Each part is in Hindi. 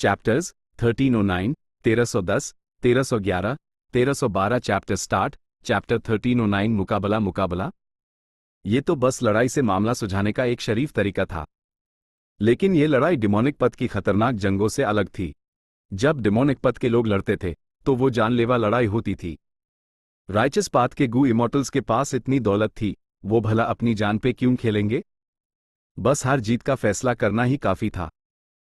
Chapters 1309, 1310, 1311, 1312 chapter start. चैप्टर 1309 मुकाबला मुकाबला। ये तो बस लड़ाई से मामला सुझाने का एक शरीफ तरीका था, लेकिन ये लड़ाई डिमोनिक पथ की खतरनाक जंगों से अलग थी। जब डिमोनिक पथ के लोग लड़ते थे तो वो जानलेवा लड़ाई होती थी। राइचस पाथ के गू इमॉर्टल्स के पास इतनी दौलत थी, वो भला अपनी जान पे क्यों खेलेंगे? बस हार जीत का फैसला करना ही काफी था।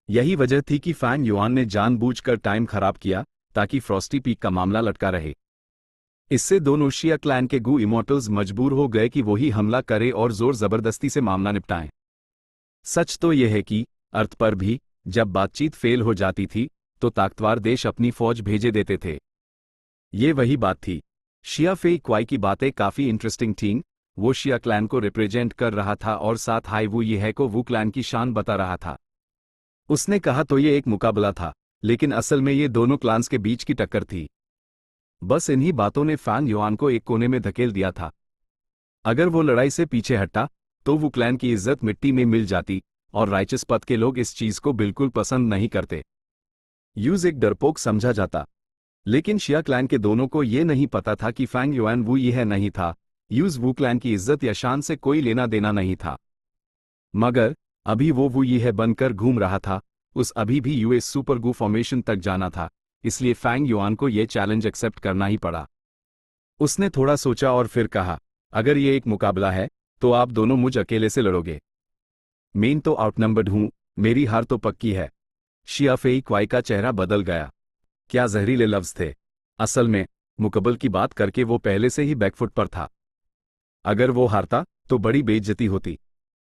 यही वजह थी कि फैंग युआन ने जानबूझकर टाइम खराब किया ताकि फ्रॉस्टी पीक का मामला लटका रहे। इससे दोनों शिया क्लैन के गू इमॉर्टल्स मजबूर हो गए कि वो ही हमला करे और जोर जबरदस्ती से मामला निपटाएं। सच तो यह है कि अर्थ पर भी जब बातचीत फेल हो जाती थी तो ताकतवर देश अपनी फौज भेजे देते थे। ये वही बात थी। शिया फेई क्वाई की बातें काफी इंटरेस्टिंग थीं। वो शिया क्लैन को रिप्रेजेंट कर रहा था और साथ हाई वू ये है को वू क्लैन की शान बता रहा था। उसने कहा तो ये एक मुकाबला था, लेकिन असल में ये दोनों क्लान्स के बीच की टक्कर थी। बस इन्हीं बातों ने फैंग युआन को एक कोने में धकेल दिया था। अगर वो लड़ाई से पीछे हटा तो वू क्लैन की इज्जत मिट्टी में मिल जाती, और राइचस पथ के लोग इस चीज को बिल्कुल पसंद नहीं करते। यूज एक डरपोक समझा जाता, लेकिन शिया क्लैन के दोनों को ये नहीं पता था कि फैंग युआन वू यह नहीं था। यूज वू क्लैन की इज्जत या शान से कोई लेना देना नहीं था। मगर अभी वो यह बनकर घूम रहा था। उस अभी भी यूएस सुपर गू फॉर्मेशन तक जाना था, इसलिए फैंग युआन को यह चैलेंज एक्सेप्ट करना ही पड़ा। उसने थोड़ा सोचा और फिर कहा, अगर ये एक मुकाबला है तो आप दोनों मुझ अकेले से लड़ोगे। मैं तो आउटनंबर्ड हूं, मेरी हार तो पक्की है। शिया फेई क्वाई का चेहरा बदल गया। क्या जहरीले लफ्ज थे। असल में मुकबल की बात करके वो पहले से ही बैकफुट पर था। अगर वो हारता तो बड़ी बेइज्जती होती,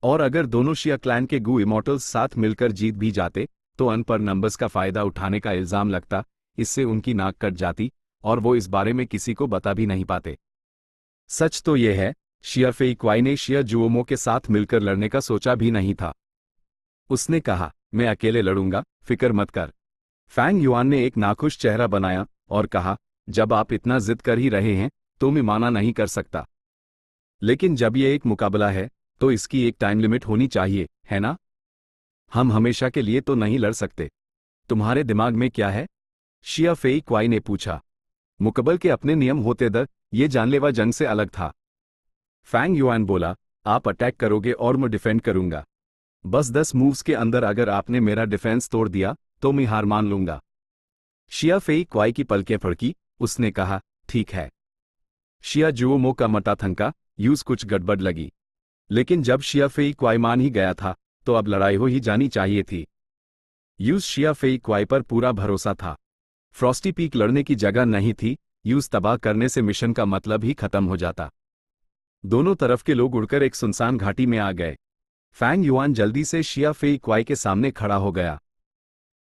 और अगर दोनों शिया क्लैन के गू इमॉर्टल्स साथ मिलकर जीत भी जाते तो अनपर नंबर्स का फायदा उठाने का इल्जाम लगता। इससे उनकी नाक कट जाती और वो इस बारे में किसी को बता भी नहीं पाते। सच तो यह है, शिया फेई क्वाई ने शिया जुओमो के साथ मिलकर लड़ने का सोचा भी नहीं था। उसने कहा, मैं अकेले लड़ूंगा, फिक्र मत कर। फैंग युआन ने एक नाखुश चेहरा बनाया और कहा, जब आप इतना जिद कर ही रहे हैं तो मैं माना नहीं कर सकता, लेकिन जब यह एक मुकाबला है तो इसकी एक टाइम लिमिट होनी चाहिए, है ना? हम हमेशा के लिए तो नहीं लड़ सकते। तुम्हारे दिमाग में क्या है? शिया फेई क्वाई ने पूछा। मुकबल के अपने नियम होते द ये जानलेवा जंग से अलग था। फैंग युआन बोला, आप अटैक करोगे और मैं डिफेंड करूंगा। बस 10 मूव्स के अंदर अगर आपने मेरा डिफेंस तोड़ दिया तो मैं हार मान लूंगा। शिया फेई क्वाई की पलकें फड़की। उसने कहा, ठीक है। शिया जुओमो का मटा थनका। यूज कुछ गड़बड़ लगी, लेकिन जब शिया फेई क्वाई मान ही गया था तो अब लड़ाई हो ही जानी चाहिए थी। यूज शिया फेई क्वाई पर पूरा भरोसा था। फ्रॉस्टी पीक लड़ने की जगह नहीं थी। यूज तबाह करने से मिशन का मतलब ही खत्म हो जाता। दोनों तरफ के लोग उड़कर एक सुनसान घाटी में आ गए। फैंग युआन जल्दी से शिया फेई क्वाई के सामने खड़ा हो गया।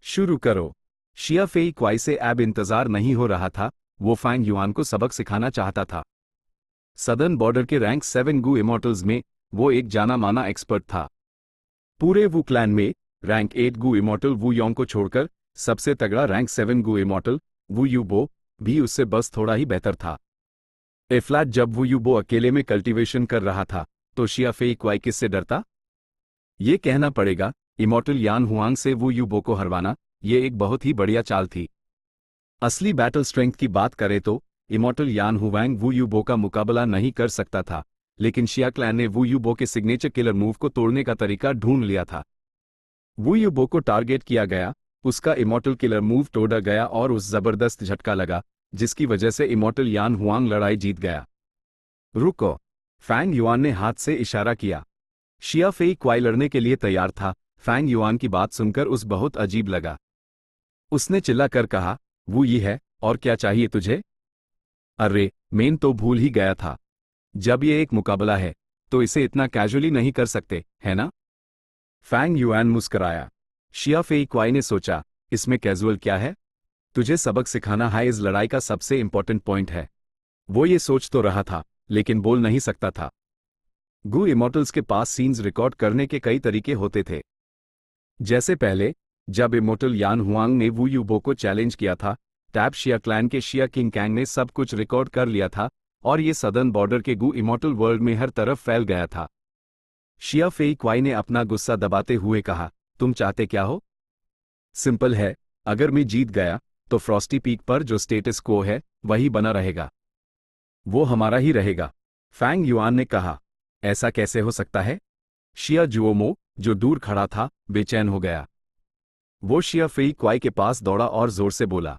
शुरू करो। शिया फेई क्वाई से अब इंतजार नहीं हो रहा था। वो फैंग युआन को सबक सिखाना चाहता था। सदर्न बॉर्डर के रैंक 7 गू इमॉर्टल्स में वो एक जाना माना एक्सपर्ट था। पूरे वू क्लैन में रैंक 8 गू इमॉर्टल वू योंग को छोड़कर सबसे तगड़ा रैंक 7 गू इमॉर्टल वू यूबो भी उससे बस थोड़ा ही बेहतर था। फ्लैट जब वू यूबो अकेले में कल्टीवेशन कर रहा था तो शिया फेई क्वाई किससे डरता? ये कहना पड़ेगा, इमॉर्टल यान हुआंग से वू यूबो को हरवाना ये एक बहुत ही बढ़िया चाल थी। असली बैटल स्ट्रेंथ की बात करें तो इमॉर्टल यान हुआंग वू यूबो का मुकाबला नहीं कर सकता था, लेकिन शिया क्लैन ने वू यूबो के सिग्नेचर किलर मूव को तोड़ने का तरीका ढूंढ लिया था। वू यूबो को टारगेट किया गया, उसका इमॉर्टल किलर मूव तोड़ा गया और उस जबरदस्त झटका लगा जिसकी वजह से इमॉर्टल यान हुआंग लड़ाई जीत गया। रुको। फैंग युआन ने हाथ से इशारा किया। शिया फेई क्वाई लड़ने के लिए तैयार था। फैंग युआन की बात सुनकर उस बहुत अजीब लगा। उसने चिल्लाकर कहा, वो ये है, और क्या चाहिए तुझे? अरे, मैं तो भूल ही गया था। जब ये एक मुकाबला है तो इसे इतना कैजुअली नहीं कर सकते, है ना? फैंग युआन मुस्कराया। शिया फेई क्वाई ने सोचा, इसमें कैजुअल क्या है? तुझे सबक सिखाना है इस लड़ाई का सबसे इंपॉर्टेंट पॉइंट है। वो ये सोच तो रहा था लेकिन बोल नहीं सकता था। गू इमॉर्टल्स के पास सीन्स रिकॉर्ड करने के कई तरीके होते थे। जैसे पहले जब इमॉर्टल यान हुआंग ने वू यूबो को चैलेंज किया था, टैब शिया क्लैन के शिया किंग कैंग ने सब कुछ रिकॉर्ड कर लिया था और ये सदर्न बॉर्डर के गू इमॉर्टल वर्ल्ड में हर तरफ फैल गया था। शिया फेई क्वाई ने अपना गुस्सा दबाते हुए कहा, तुम चाहते क्या हो? सिंपल है, अगर मैं जीत गया तो फ्रॉस्टी पीक पर जो स्टेटस क्वो है वही बना रहेगा, वो हमारा ही रहेगा। फैंग युआन ने कहा। ऐसा कैसे हो सकता है? शिया जुओमो, जो दूर खड़ा था, बेचैन हो गया। वो शिया फेई क्वाई के पास दौड़ा और जोर से बोला।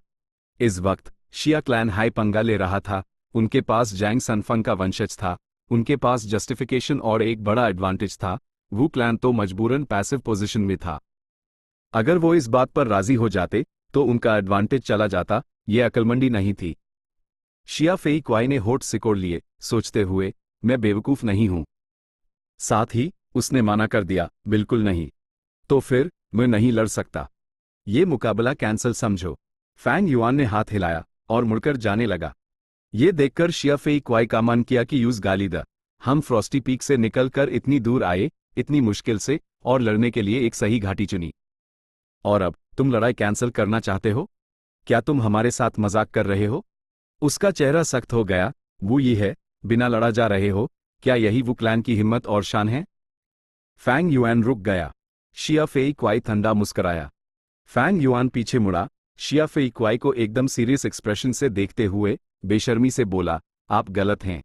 इस वक्त शिया क्लैन हाई पंगा ले रहा था। उनके पास जैंग सनफंग का वंशज था, उनके पास जस्टिफिकेशन और एक बड़ा एडवांटेज था। वू क्लैन तो मजबूरन पैसिव पोजीशन में था। अगर वो इस बात पर राजी हो जाते तो उनका एडवांटेज चला जाता। ये अक्लमंदी नहीं थी। शिया फेई क्वाई ने होठ सिकोड़ लिए, सोचते हुए, मैं बेवकूफ नहीं हूं। साथ ही उसने माना कर दिया, बिल्कुल नहीं। तो फिर मैं नहीं लड़ सकता। ये मुकाबला कैंसल समझो। फैंग युआन ने हाथ हिलाया और मुड़कर जाने लगा। ये देखकर शिया फेई क्वाई का मन किया कि यूज गाली द। हम फ्रॉस्टी पीक से निकलकर इतनी दूर आए, इतनी मुश्किल से, और लड़ने के लिए एक सही घाटी चुनी। और अब तुम लड़ाई कैंसिल करना चाहते हो? क्या तुम हमारे साथ मजाक कर रहे हो? उसका चेहरा सख्त हो गया। वो ये है, बिना लड़ा जा रहे हो? क्या यही वो क्लैन की हिम्मत और शान है? फैंग युआन रुक गया। शिया फेई क्वाई ठंडा मुस्कराया। फैंग युआन पीछे मुड़ा, शिया फेई क्वाई को एकदम सीरियस एक्सप्रेशन से देखते हुए बेशर्मी से बोला, आप गलत हैं।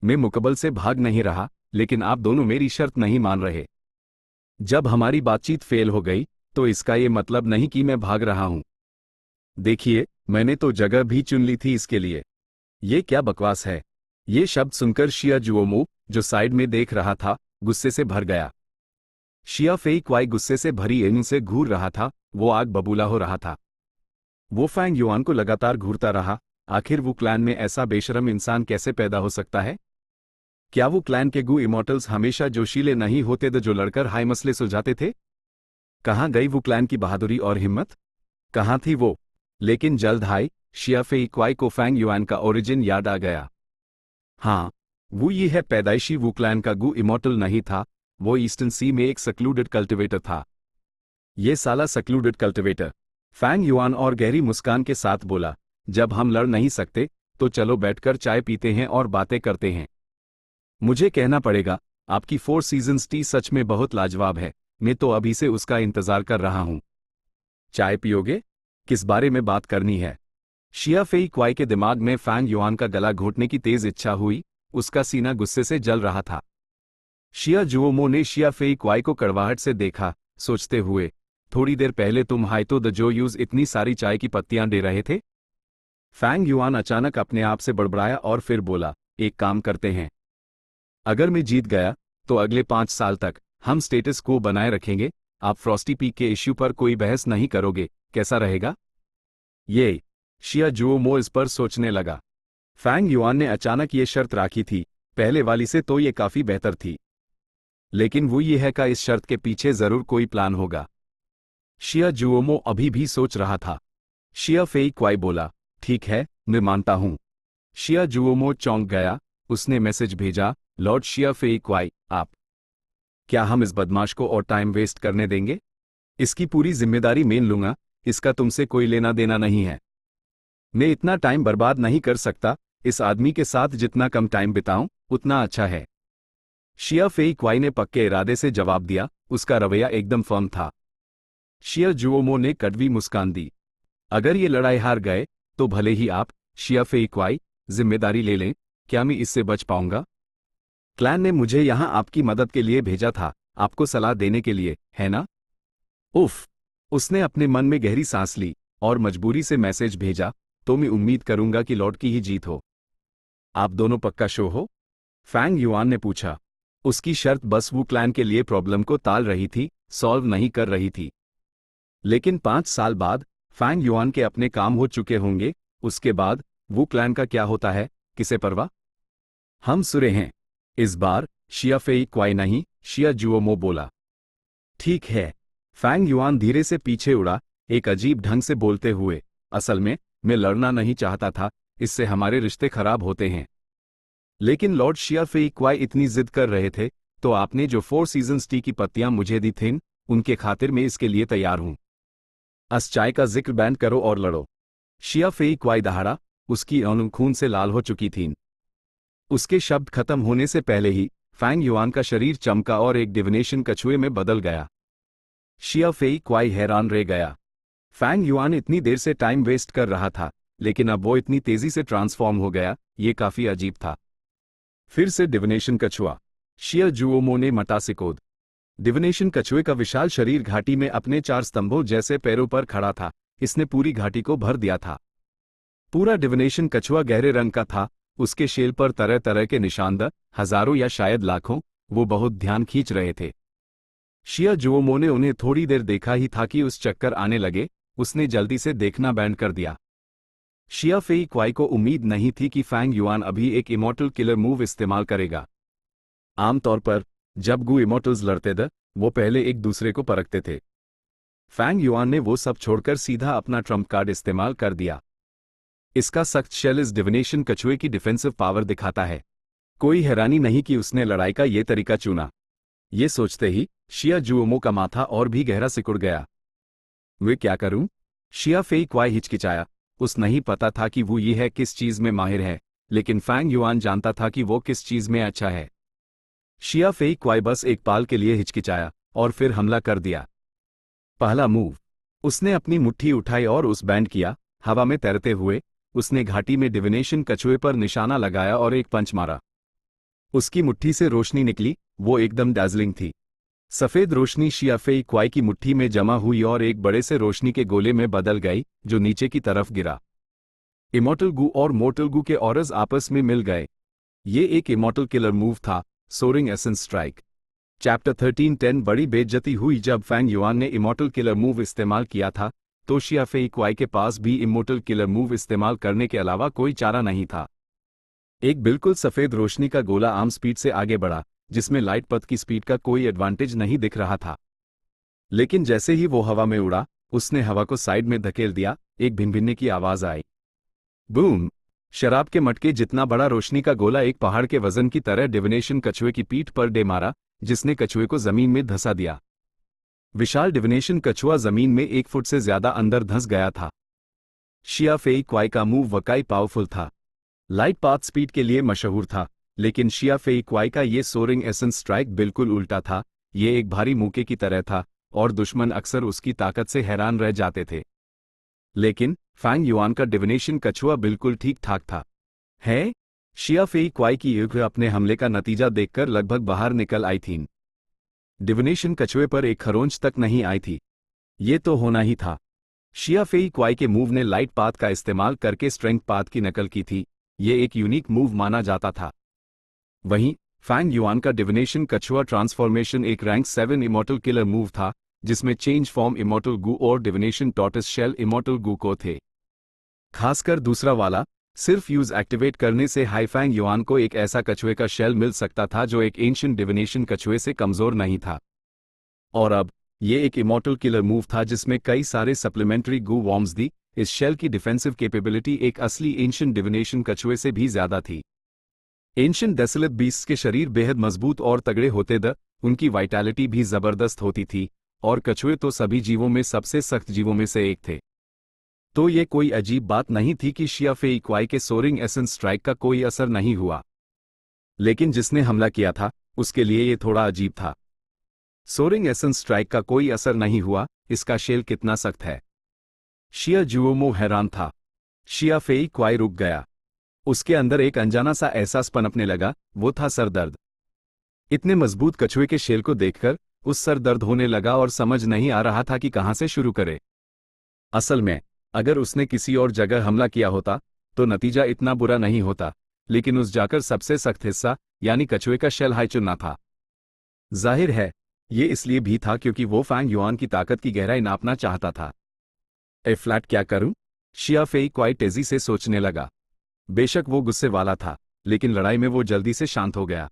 मैं मुकबल से भाग नहीं रहा, लेकिन आप दोनों मेरी शर्त नहीं मान रहे। जब हमारी बातचीत फेल हो गई तो इसका ये मतलब नहीं कि मैं भाग रहा हूं। देखिए, मैंने तो जगह भी चुन ली थी इसके लिए। ये क्या बकवास है? ये शब्द सुनकर शिया जुओमो, जो साइड में देख रहा था, गुस्से से भर गया। शिया फेई क्वाई गुस्से से भरी आंखों से घूर रहा था। वो आग बबूला हो रहा था। वो फैंग युआन को लगातार घूरता रहा। आखिर वो क्लैन में ऐसा बेशरम इंसान कैसे पैदा हो सकता है? क्या वो क्लैन के गु इमॉर्टल्स हमेशा जोशीले नहीं होते थे जो लड़कर हाई मसले सुलझाते थे? कहाँ गई वो क्लैन की बहादुरी और हिम्मत? कहाँ थी वो? लेकिन जल्द हाई शिया फेई क्वाई को फैंग युआन का ओरिजिन याद आ गया। हाँ, वो ये है, पैदाइशी वो क्लैन का गु इमॉर्टल नहीं था। वो ईस्टर्न सी में एक सक्लूडेड कल्टिवेटर था। ये साला सक्लूडेड कल्टिवेटर। फैंग युआन और गहरी मुस्कान के साथ बोला, जब हम लड़ नहीं सकते तो चलो बैठकर चाय पीते हैं और बातें करते हैं। मुझे कहना पड़ेगा, आपकी फोर सीजन्स टी सच में बहुत लाजवाब है। मैं तो अभी से उसका इंतजार कर रहा हूं। चाय पियोगे? किस बारे में बात करनी है? शिया फेई क्वाई के दिमाग में फैंग युआन का गला घोटने की तेज इच्छा हुई। उसका सीना गुस्से से जल रहा था। शिया जुओमो ने शिया फेई क्वाई को कड़वाहट से देखा, सोचते हुए, थोड़ी देर पहले तुम हाइतो द जो यूज इतनी सारी चाय की पत्तियां दे रहे थे? फैंग युआन अचानक अपने आप से बड़बड़ाया और फिर बोला, एक काम करते हैं। अगर मैं जीत गया तो अगले 5 साल तक हम स्टेटस को बनाए रखेंगे। आप फ्रॉस्टी पीक के इश्यू पर कोई बहस नहीं करोगे। कैसा रहेगा? ये शिया जुओमो इस पर सोचने लगा। फैंग युआन ने अचानक ये शर्त राखी थी। पहले वाली से तो ये काफी बेहतर थी, लेकिन वो ये है कि इस शर्त के पीछे जरूर कोई प्लान होगा। शिया जुओमो अभी भी सोच रहा था। शिया फेई क्वाई बोला, ठीक है, मैं मानता हूं। शिया जुओमो चौंक गया। उसने मैसेज भेजा, लॉर्ड शिया फेई क्वाई, आप क्या हम इस बदमाश को और टाइम वेस्ट करने देंगे? इसकी पूरी जिम्मेदारी मैं लूंगा। इसका तुमसे कोई लेना देना नहीं है। मैं इतना टाइम बर्बाद नहीं कर सकता। इस आदमी के साथ जितना कम टाइम बिताऊं उतना अच्छा है। शिया फेई क्वाई ने पक्के इरादे से जवाब दिया। उसका रवैया एकदम फर्म था। शिया जुओमो ने कड़वी मुस्कान दी। अगर ये लड़ाई हार गए तो भले ही आप, शिया फेई क्वाई, जिम्मेदारी ले लें। क्या मैं इससे बच पाऊंगा? क्लैन ने मुझे यहां आपकी मदद के लिए भेजा था, आपको सलाह देने के लिए, है ना? उफ! उसने अपने मन में गहरी सांस ली और मजबूरी से मैसेज भेजा, तो मैं उम्मीद करूंगा कि लॉर्ड की ही जीत हो। आप दोनों पक्का शो हो? फैंग युआन ने पूछा। उसकी शर्त बस वो क्लैन के लिए प्रॉब्लम को टाल रही थी, सॉल्व नहीं कर रही थी। लेकिन 5 साल बाद फैंग युआन के अपने काम हो चुके होंगे। उसके बाद वो क्लैन का क्या होता है, किसे परवाह? हम सुरे हैं। इस बार शिया फेई क्वाई नहीं, शिया जुओमो बोला। ठीक है। फैंग युआन धीरे से पीछे उड़ा, एक अजीब ढंग से बोलते हुए, असल में मैं लड़ना नहीं चाहता था। इससे हमारे रिश्ते खराब होते हैं। लेकिन लॉर्ड शिया फेई क्वाई इतनी जिद कर रहे थे, तो आपने जो 4 सीजन्स टी की पत्तियां मुझे दी थीं, उनके खातिर मैं इसके लिए तैयार हूं। अस चाय का जिक्र बैंड करो और लड़ो। शिया फेई क्वाई दहाड़ा। उसकी आंखें खून से लाल हो चुकी थीं। उसके शब्द खत्म होने से पहले ही फैंग युआन का शरीर चमका और एक डिविनेशन कछुए में बदल गया। शिया फेई क्वाई हैरान रह गया। फैंग युआन इतनी देर से टाइम वेस्ट कर रहा था, लेकिन अब वो इतनी तेजी से ट्रांसफॉर्म हो गया, ये काफी अजीब था। फिर से डिविनेशन कछुआ। शिया जुओमो ने मटासिकोद। डिविनेशन कछुए का विशाल शरीर घाटी में अपने 4 स्तंभों जैसे पैरों पर खड़ा था। इसने पूरी घाटी को भर दिया था। पूरा डिविनेशन कछुआ गहरे रंग का था, उसके शेल पर तरह तरह के निशान, हजारों या शायद लाखों, वो बहुत ध्यान खींच रहे थे। शिया जुओमो ने उन्हें थोड़ी देर देखा ही था कि उस चक्कर आने लगे, उसने जल्दी से देखना बैंड कर दिया। शिया फेई क्वाई को उम्मीद नहीं थी कि फैंग युआन अभी एक इमॉर्टल किलर मूव इस्तेमाल करेगा। आमतौर पर जब गु इमॉर्टल्स लड़ते थे, वो पहले एक दूसरे को परखते थे। फैंग युआन ने वो सब छोड़कर सीधा अपना ट्रम्प कार्ड इस्तेमाल कर दिया। इसका सख्त शेल इस डिविनेशन कछुए की डिफेंसिव पावर दिखाता है। कोई हैरानी नहीं कि उसने लड़ाई का ये तरीका चुना। ये सोचते ही शिया जुओमो का माथा और भी गहरा सिकुड़ गया। वे क्या करूं? शिया फेई क्वाई हिचकिचाया। उस नहीं पता था कि वो ये है किस चीज में माहिर है, लेकिन फैंग युआन जानता था कि वो किस चीज में अच्छा है। शिया फेई क्वाई बस एक पाल के लिए हिचकिचाया और फिर हमला कर दिया। पहला मूव, उसने अपनी मुट्ठी उठाई और उस बैंड किया। हवा में तैरते हुए उसने घाटी में डिविनेशन कछुए पर निशाना लगाया और एक पंच मारा। उसकी मुट्ठी से रोशनी निकली, वो एकदम डार्जिलिंग थी। सफेद रोशनी शिया फेई क्वाई की मुट्ठी में जमा हुई और एक बड़े से रोशनी के गोले में बदल गई, जो नीचे की तरफ गिरा। इमॉर्टल गु और मोर्टल गु के ऑरस आपस में मिल गए। ये एक इमॉर्टल किलर मूव था, सोरिंग एसेंस स्ट्राइक। चैप्टर 13:10 बड़ी बेइज्जती हुई जब फैंग युआन ने इमॉर्टल किलर मूव इस्तेमाल किया था, तो शिया फेई क्वाई के पास भी इमॉर्टल किलर मूव इस्तेमाल करने के अलावा कोई चारा नहीं था। एक बिल्कुल सफेद रोशनी का गोला आम स्पीड से आगे बढ़ा, जिसमें लाइट पथ की स्पीड का कोई एडवांटेज नहीं दिख रहा था। लेकिन जैसे ही वो हवा में उड़ा, उसने हवा को साइड में धकेल दिया। एक भिनभिन्ने की आवाज आई। बूम! शराब के मटके जितना बड़ा रोशनी का गोला एक पहाड़ के वजन की तरह डिविनेशन कछुए की पीठ पर डे मारा, जिसने कछुए को जमीन में धंसा दिया। विशाल डिविनेशन कछुआ जमीन में 1 फुट से ज्यादा अंदर धंस गया था। शिया फेई क्वाई का मूव वाकई पावरफुल था, लाइट पाथ स्पीड के लिए मशहूर था, लेकिन शिया फेई क्वाई का ये सोरिंग एसेंस स्ट्राइक बिल्कुल उल्टा था। ये एक भारी मूके की तरह था और दुश्मन अक्सर उसकी ताकत से हैरान रह जाते थे। लेकिन फैंग युआन का डिविनेशन कछुआ बिल्कुल ठीक ठाक था। है? शिया फेई क्वाई की युग अपने हमले का नतीजा देखकर लगभग बाहर निकल आई थी। डिविनेशन कछुए पर एक खरोंच तक नहीं आई थी। ये तो होना ही था। शिया फेई क्वाई के मूव ने लाइट पाथ का इस्तेमाल करके स्ट्रेंथ पाथ की नकल की थी। ये एक यूनिक मूव माना जाता था। वहीं फैंग युआन का डिविनेशन कछुआ ट्रांसफॉर्मेशन एक रैंक 7 इमॉर्टल किलर मूव था, जिसमें चेंज फॉर्म इमॉर्टल गु और डिविनेशन टॉर्टस शेल इमॉर्टल गु को थे। खासकर दूसरा वाला, सिर्फ यूज एक्टिवेट करने से हाई फैंग युआन को एक ऐसा कछुए का शेल मिल सकता था जो एक एंशिएंट डिविनेशन कछुए से कमजोर नहीं था। और अब ये एक इमॉर्टल किलर मूव था जिसमें कई सारे सप्लीमेंट्री गु वॉर्म्स दी। इस शेल की डिफेंसिव कैपेबिलिटी एक असली एंशिएंट डिविनेशन कछुए से भी ज्यादा थी। एंशिएंट डेसोलेट बीस्ट्स के शरीर बेहद मजबूत और तगड़े होते थे, उनकी वाइटैलिटी भी जबरदस्त होती थी, और कछुए तो सभी जीवों में सबसे सख्त जीवों में से एक थे। तो ये कोई अजीब बात नहीं थी कि शिया फेई क्वाई के सोरिंग एसेंस स्ट्राइक का कोई असर नहीं हुआ। लेकिन जिसने हमला किया था, उसके लिए ये थोड़ा अजीब था। सोरिंग एसेंस स्ट्राइक का कोई असर नहीं हुआ, इसका शेल कितना सख्त है। शिया जुओमो हैरान था। शिया फेई क्वाई रुक गया। उसके अंदर एक अनजाना सा एहसास पनपने लगा, वो था सरदर्द। इतने मजबूत कछुए के शेल को देखकर उस सर दर्द होने लगा और समझ नहीं आ रहा था कि कहां से शुरू करे। असल में अगर उसने किसी और जगह हमला किया होता तो नतीजा इतना बुरा नहीं होता, लेकिन उस जाकर सबसे सख्त हिस्सा यानी कछुए का शेल हाई चुनना था। जाहिर है ये इसलिए भी था क्योंकि वो फैंग युआन की ताकत की गहराई नापना चाहता था। फ्लैट क्या करूं? शिया फेई क्वाई तेजी से सोचने लगा। बेशक वो गुस्से वाला था, लेकिन लड़ाई में वो जल्दी से शांत हो गया।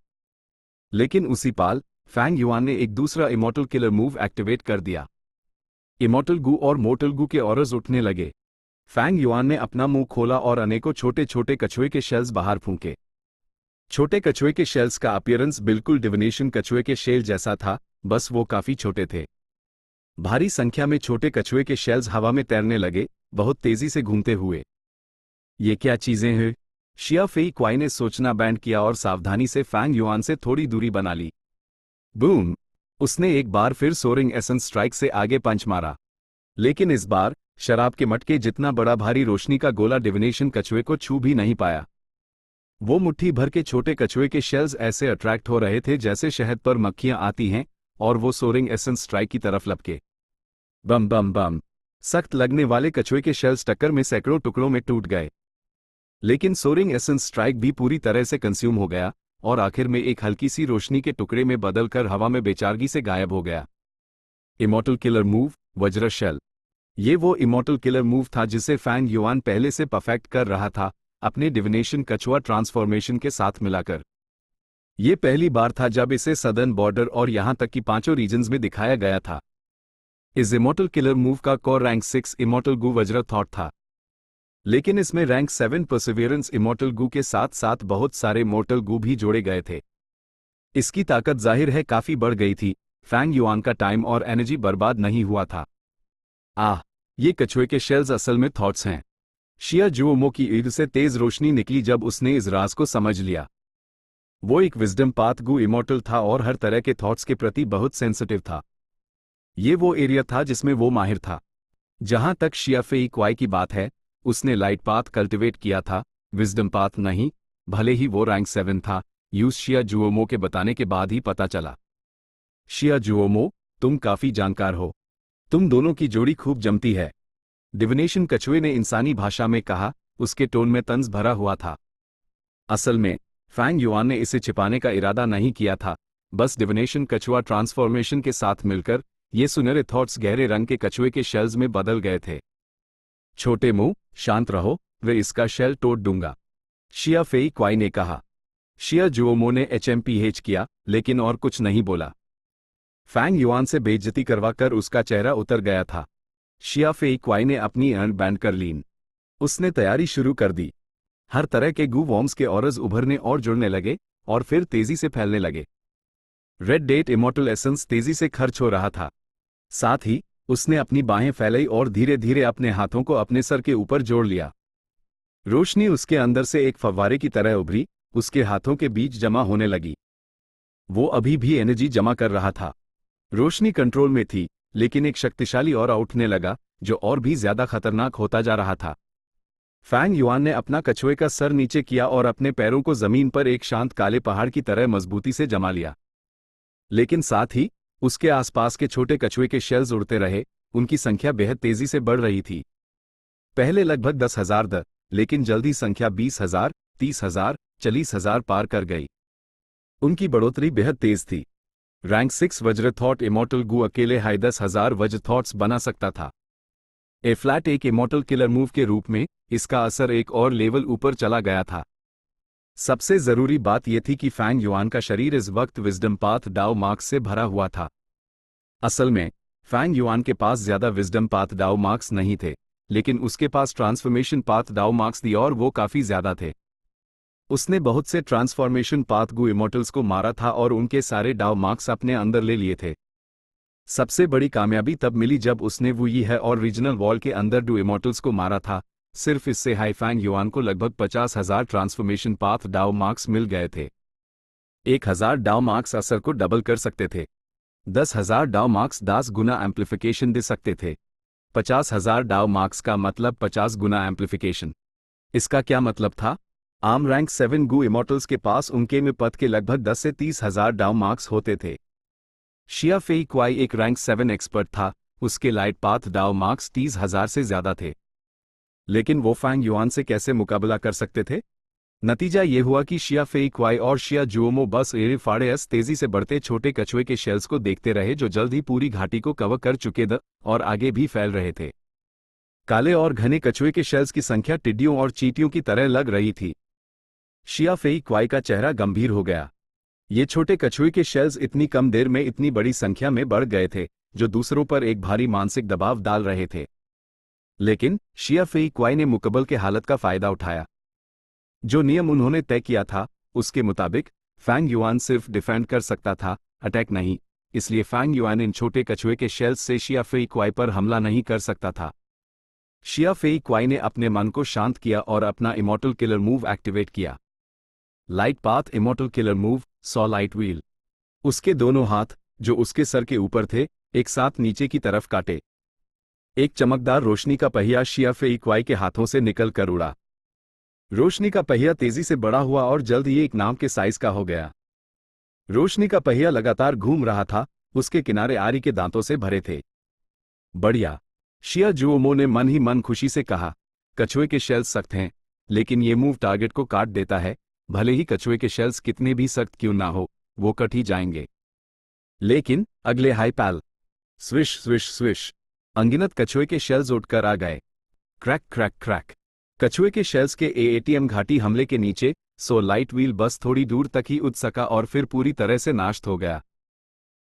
लेकिन उसी पाल फैंग युआन ने एक दूसरा इमॉर्टल किलर मूव एक्टिवेट कर दिया। इमॉर्टल गु और मोर्टल गु के ऑरस उठने लगे। फैंग युआन ने अपना मुंह खोला और अनेकों छोटे छोटे कछुए के शेल्स बाहर फूंके। छोटे कछुए के शेल्स का अपीयरेंस बिल्कुल डिविनेशन कछुए के शेल जैसा था, बस वो काफी छोटे थे। भारी संख्या में छोटे कछुए के शेल्स हवा में तैरने लगे, बहुत तेजी से घूमते हुए। ये क्या चीजें हैं? शिया फेई क्वाई ने सोचना बैंड किया और सावधानी से फैंग युआन से थोड़ी दूरी बना ली। बूम! उसने एक बार फिर सोरिंग एसेंस स्ट्राइक से आगे पंच मारा। लेकिन इस बार शराब के मटके जितना बड़ा भारी रोशनी का गोला डिविनेशन कछुए को छू भी नहीं पाया। वो मुट्ठी भर के छोटे कछुए के शेल्स ऐसे अट्रैक्ट हो रहे थे जैसे शहद पर मक्खियां आती हैं, और वो सोरिंग एसेंस स्ट्राइक की तरफ लपके। बम बम बम। सख्त लगने वाले कछुए के शेल्स टक्कर में सैकड़ों टुकड़ों में टूट गए। लेकिन सोरिंग एसेंस स्ट्राइक भी पूरी तरह से कंज्यूम हो गया और आखिर में एक हल्की सी रोशनी के टुकड़े में बदलकर हवा में बेचारगी से गायब हो गया। इमॉर्टल किलर मूव, वज्र शेल। ये वो इमॉर्टल किलर मूव था जिसे फैंग युआन पहले से परफेक्ट कर रहा था, अपने डिविनेशन कछुआ ट्रांसफॉर्मेशन के साथ मिलाकर। ये पहली बार था जब इसे सदर्न बॉर्डर और यहां तक कि 5 रीजन्स में दिखाया गया था। इस इमॉर्टल किलर मूव का कोर रैंक 6 इमॉर्टल गू वज्र थॉट था, लेकिन इसमें रैंक 7 परसिवियरेंस इमॉर्टल गू के साथ साथ बहुत सारे मोर्टल गू भी जोड़े गए थे। इसकी ताकत जाहिर है काफी बढ़ गई थी। फैंग युआन का टाइम और एनर्जी बर्बाद नहीं हुआ था। ये कछुए के शेल्स असल में थॉट्स हैं। शिया जुओमो की ईद से तेज रोशनी निकली जब उसने इस राज को समझ लिया। वो एक विजडम पाथ गू इमॉर्टल था और हर तरह के थॉट्स के प्रति बहुत सेंसिटिव था। ये वो एरिया था जिसमें वो माहिर था। जहां तक शिया फेई क्वाई की बात है, उसने लाइट पाथ कल्टिवेट किया था, विजडम पाथ नहीं। भले ही वो रैंक 7 था, यूज शिया जुओमो के बताने के बाद ही पता चला। शिया जुओमो, तुम काफी जानकार हो। तुम दोनों की जोड़ी खूब जमती है। डिविनेशन कछुए ने इंसानी भाषा में कहा, उसके टोन में तंज भरा हुआ था। असल में फैंग युआन ने इसे छिपाने का इरादा नहीं किया था, बस डिविनेशन कछुआ ट्रांसफॉर्मेशन के साथ मिलकर ये सुनहरे थॉट्स गहरे रंग के कछुए के शेल्स में बदल गए थे। छोटे मुंह, शांत रहो, वे इसका शेल तोड़ दूंगा, शिया फेई क्वाई ने कहा। शिया जुओमो ने HMPH किया, लेकिन और कुछ नहीं बोला। फैंग युआन से बेइज्जती करवाकर उसका चेहरा उतर गया था। शिया फेई क्वाई ने अपनी अर्न बैंड कर ली। उसने तैयारी शुरू कर दी। हर तरह के गू वॉर्म्स के ऑरस उभरने और जुड़ने लगे और फिर तेजी से फैलने लगे। रेड डेट इमॉर्टल एसेंस तेजी से खर्च हो रहा था। साथ ही उसने अपनी बाहें फैलाई और धीरे धीरे अपने हाथों को अपने सर के ऊपर जोड़ लिया। रोशनी उसके अंदर से एक फव्वारे की तरह उभरी, उसके हाथों के बीच जमा होने लगी। वो अभी भी एनर्जी जमा कर रहा था। रोशनी कंट्रोल में थी, लेकिन एक शक्तिशाली ऑरा उठने लगा जो और भी ज्यादा खतरनाक होता जा रहा था। फैंग युआन ने अपना कछुए का सर नीचे किया और अपने पैरों को जमीन पर एक शांत काले पहाड़ की तरह मजबूती से जमा लिया। लेकिन साथ ही उसके आसपास के छोटे कछुए के शेल्स उड़ते रहे, उनकी संख्या बेहद तेजी से बढ़ रही थी। पहले लगभग 10,000 लेकिन जल्दी संख्या 20,000, 30,000, 40,000 पार कर गई। उनकी बढ़ोतरी बेहद तेज थी। रैंक 6 वज्र थॉट इमॉर्टल गू अकेले हाई 10,000 वज्र थॉट्स बना सकता था। ए फ्लैट एक इमॉर्टल किलर मूव के रूप में इसका असर एक और लेवल ऊपर चला गया था। सबसे जरूरी बात यह थी कि फैंग युआन का शरीर इस वक्त विजडम पाथ डाओ मार्क्स से भरा हुआ था। असल में फैंग युआन के पास ज्यादा विजडम पाथ डाओ मार्क्स नहीं थे, लेकिन उसके पास ट्रांसफॉर्मेशन पाथ डाओ मार्क्स थी और वो काफी ज्यादा थे। उसने बहुत से ट्रांसफॉर्मेशन पाथ गू इमॉर्टल्स को मारा था और उनके सारे डाओ मार्क्स अपने अंदर ले लिए थे। सबसे बड़ी कामयाबी तब मिली जब उसने वो ये है और रीजनल वॉल के अंदर डू इमॉर्टल्स को मारा था। सिर्फ इससे हाई फैंग युआन को लगभग 50,000 ट्रांसफॉर्मेशन पाथ डाओ मार्क्स मिल गए थे। 1,000 डाओ मार्क्स असर को डबल कर सकते थे। 10,000 डाओ मार्क्स 10 गुना एम्प्लीफिकेशन दे सकते थे। 50,000 डाओ मार्क्स का मतलब 50 गुना एम्प्लीफिकेशन। इसका क्या मतलब था? आम रैंक 7 गू इमॉर्टल्स के पास उनके में पद के लगभग 10 से 30,000 डाउ मार्क्स होते थे। शिया फेई क्वाई एक रैंक 7 एक्सपर्ट था, उसके लाइट पाथ डाउ मार्क्स 30,000 से ज्यादा थे। लेकिन वो फैंग युआन से कैसे मुकाबला कर सकते थे? नतीजा ये हुआ कि शिया फेई क्वाई और शिया जुओमो बस एरे फाड़ेस तेजी से बढ़ते छोटे कछुए के शेल्स को देखते रहे जो जल्द ही पूरी घाटी को कवर कर चुके थे और आगे भी फैल रहे थे। काले और घने कछुए के शेल्स की संख्या टिड्डियों और चींटियों की तरह लग रही थी। शिया फेई क्वाई का चेहरा गंभीर हो गया। ये छोटे कछुए के शेल्स इतनी कम देर में इतनी बड़ी संख्या में बढ़ गए थे, जो दूसरों पर एक भारी मानसिक दबाव डाल रहे थे। लेकिन शिया फेई क्वाई ने मुकबल के हालत का फायदा उठाया। जो नियम उन्होंने तय किया था, उसके मुताबिक फैंग युआन सिर्फ डिफेंड कर सकता था, अटैक नहीं। इसलिए फैंग युआन इन छोटे कछुए के शेल्स से शिया फेई क्वाई पर हमला नहीं कर सकता था। शिया फेई क्वाई ने अपने मन को शांत किया और अपना इमॉर्टल किलर मूव एक्टिवेट किया। Light path immortal killer move, saw light wheel. उसके दोनों हाथ, जो उसके सर के ऊपर थे, एक साथ नीचे की तरफ काटे। एक चमकदार रोशनी का पहिया शिया फेई क्वाई के हाथों से निकल कर उड़ा। रोशनी का पहिया तेजी से बड़ा हुआ और जल्द ही एक नाव के साइज का हो गया। रोशनी का पहिया लगातार घूम रहा था, उसके किनारे आरी के दांतों से भरे थे। बढ़िया, शिया जुओमो ने मन ही मन खुशी से कहा। कछुए के शेल्स सख्त हैं, लेकिन ये मूव टारगेट को काट देता है। भले ही कछुए के शेल्स कितने भी सख्त क्यों ना हो, वो कट ही जाएंगे। लेकिन अगले हाई पैल, स्विश स्विश स्विश, अनगिनत कछुए के शेल्स उठकर आ गए। क्रैक क्रैक क्रैक, कछुए के शेल्स के एटीएम घाटी हमले के नीचे लाइट व्हील बस थोड़ी दूर तक ही उड़ सका और फिर पूरी तरह से नाश हो गया।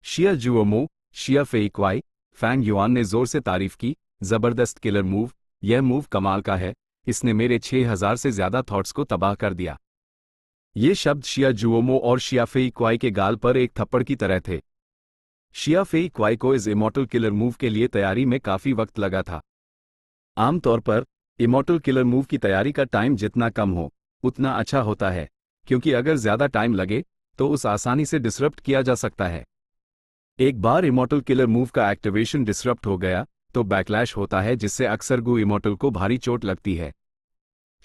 शिया जुओमो, शिया फेई क्वाई, फैंग युआन ने जोर से तारीफ की। जबरदस्त किलर मूव, यह मूव कमाल का है, इसने मेरे 6000 से ज्यादा थॉट्स को तबाह कर दिया। ये शब्द शिया जुओमो और शिया फेई क्वाई के गाल पर एक थप्पड़ की तरह थे। शिया फेई क्वाई को इस इमॉर्टल किलर मूव के लिए तैयारी में काफी वक्त लगा था। आमतौर पर इमॉर्टल किलर मूव की तैयारी का टाइम जितना कम हो उतना अच्छा होता है, क्योंकि अगर ज्यादा टाइम लगे तो उस आसानी से डिसरप्ट किया जा सकता है। एक बार इमॉर्टल किलर मूव का एक्टिवेशन डिसरप्ट हो गया तो बैकलैश होता है, जिससे अक्सर गु इमॉर्टल को भारी चोट लगती है।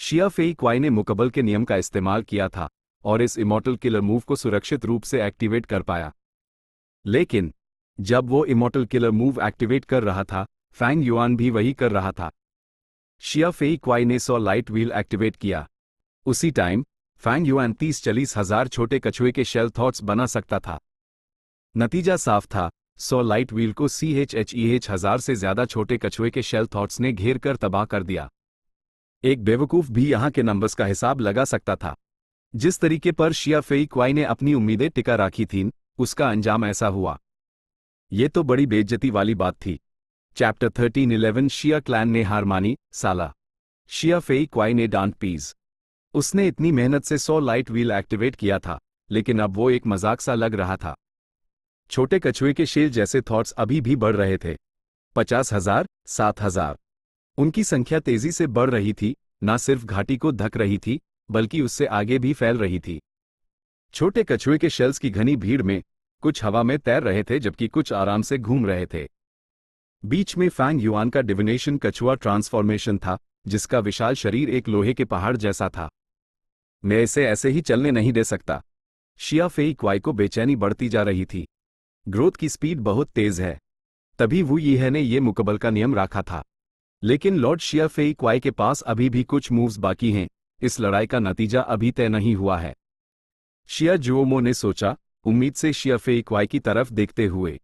शिया फेई क्वाई ने मुकबल के नियम का इस्तेमाल किया था और इस इमॉर्टल किलर मूव को सुरक्षित रूप से एक्टिवेट कर पाया। लेकिन जब वो इमॉर्टल किलर मूव एक्टिवेट कर रहा था, फैंग युआन भी वही कर रहा था। शिया फेई क्वाई ने 100 लाइट व्हील एक्टिवेट किया। उसी टाइम फैंग युआन 30-40 हजार छोटे कछुए के शेल थॉट्स बना सकता था। नतीजा साफ था, 100 लाइट व्हील को CHEH 1000 से ज्यादा छोटे कछुए के शेल थॉट्स ने घेर कर तबाह कर दिया। एक बेवकूफ भी यहां के नंबर्स का हिसाब लगा सकता था। जिस तरीके पर शिया फेई क्वाई ने अपनी उम्मीदें टिका रखी थीं, उसका अंजाम ऐसा हुआ। ये तो बड़ी बेइज्जती वाली बात थी। चैप्टर 13-11 शिया क्लैन ने हार मानी, साला। शिया फेई क्वाई ने डांट पीस। उसने इतनी मेहनत से 100 लाइट व्हील एक्टिवेट किया था, लेकिन अब वो एक मजाक सा लग रहा था। छोटे कछुए के शेल जैसे थॉट्स अभी भी बढ़ रहे थे। 50,000, 7,000। उनकी संख्या तेजी से बढ़ रही थी, ना सिर्फ घाटी को धक रही थी, बल्कि उससे आगे भी फैल रही थी। छोटे कछुए के शेल्स की घनी भीड़ में कुछ हवा में तैर रहे थे, जबकि कुछ आराम से घूम रहे थे। बीच में फैंग युआन का डिविनेशन कछुआ ट्रांसफॉर्मेशन था, जिसका विशाल शरीर एक लोहे के पहाड़ जैसा था। मैं इसे ऐसे ही चलने नहीं दे सकता। शिया फेई क्वाई को बेचैनी बढ़ती जा रही थी। ग्रोथ की स्पीड बहुत तेज है। तभी वू यीहे ने ये मुकबल का नियम रखा था। लेकिन लॉर्ड शिया फेई क्वाई के पास अभी भी कुछ मूव्स बाकी हैं। इस लड़ाई का नतीजा अभी तय नहीं हुआ है। शिया जुओमो ने सोचा, उम्मीद से शिया फेई क्वाई की तरफ देखते हुए।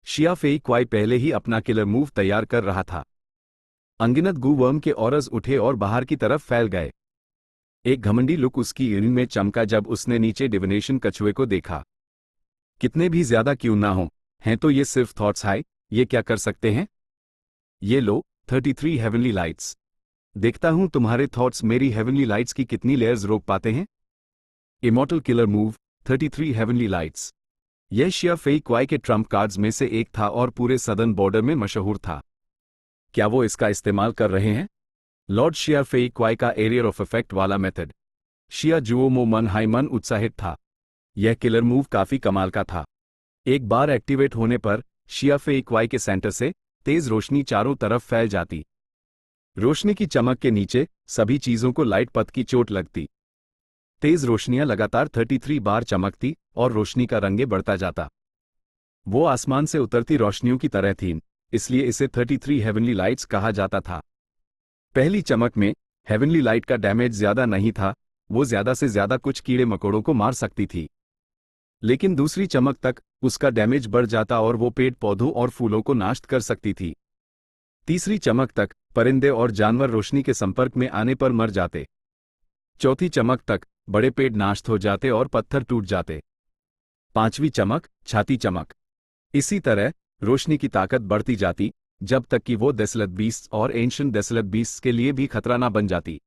शिया फेई क्वाई पहले ही अपना किलर मूव तैयार कर रहा था। अनगिनत गू वर्म के ऑरस उठे और बाहर की तरफ फैल गए। एक घमंडी लुक उसकी इन में चमका जब उसने नीचे डिविनेशन कछुए को देखा। कितने भी ज्यादा क्यों ना हो, हैं तो ये सिर्फ थॉट्स हाय, ये क्या कर सकते हैं? ये लो, 33 हेवनली लाइट्स। देखता हूं तुम्हारे थॉट्स मेरी हेवनली लाइट्स की कितनी लेयर्स रोक पाते हैं। Immortal killer move, 33 heavenly lights. यह शिया फेई क्वाई के ट्रम्प कार्ड्स में से एक था और पूरे सदर्न बॉर्डर में मशहूर था। क्या वो इसका इस्तेमाल कर रहे हैं? लॉर्ड शिया फेई क्वाई का एरियर ऑफ इफेक्ट वाला मेथड। शिया जुओमो मन हाई मन उत्साहित था। यह किलर मूव काफी कमाल का था। एक बार एक्टिवेट होने पर शिया फेई क्वाई के सेंटर से तेज रोशनी चारों तरफ फैल जाती। रोशनी की चमक के नीचे सभी चीजों को लाइट पथ की चोट लगती। तेज रोशनियां लगातार 33 बार चमकती और रोशनी का रंग बढ़ता जाता। वो आसमान से उतरती रोशनियों की तरह थीं, इसलिए इसे 33 हेवनली लाइट्स कहा जाता था। पहली चमक में हेवनली लाइट का डैमेज ज्यादा नहीं था, वो ज्यादा से ज्यादा कुछ कीड़े मकोड़ों को मार सकती थी। लेकिन दूसरी चमक तक उसका डैमेज बढ़ जाता और वो पेड़ पौधों और फूलों को नष्ट कर सकती थी। तीसरी चमक तक परिंदे और जानवर रोशनी के संपर्क में आने पर मर जाते। चौथी चमक तक बड़े पेड़ नष्ट हो जाते और पत्थर टूट जाते। पांचवी चमक, छाती चमक। इसी तरह रोशनी की ताकत बढ़ती जाती, जब तक कि वो डेसोलेट बीस्ट्स और एंशिएंट डेसोलेट बीस्ट्स के लिए भी खतरा ना बन जाती।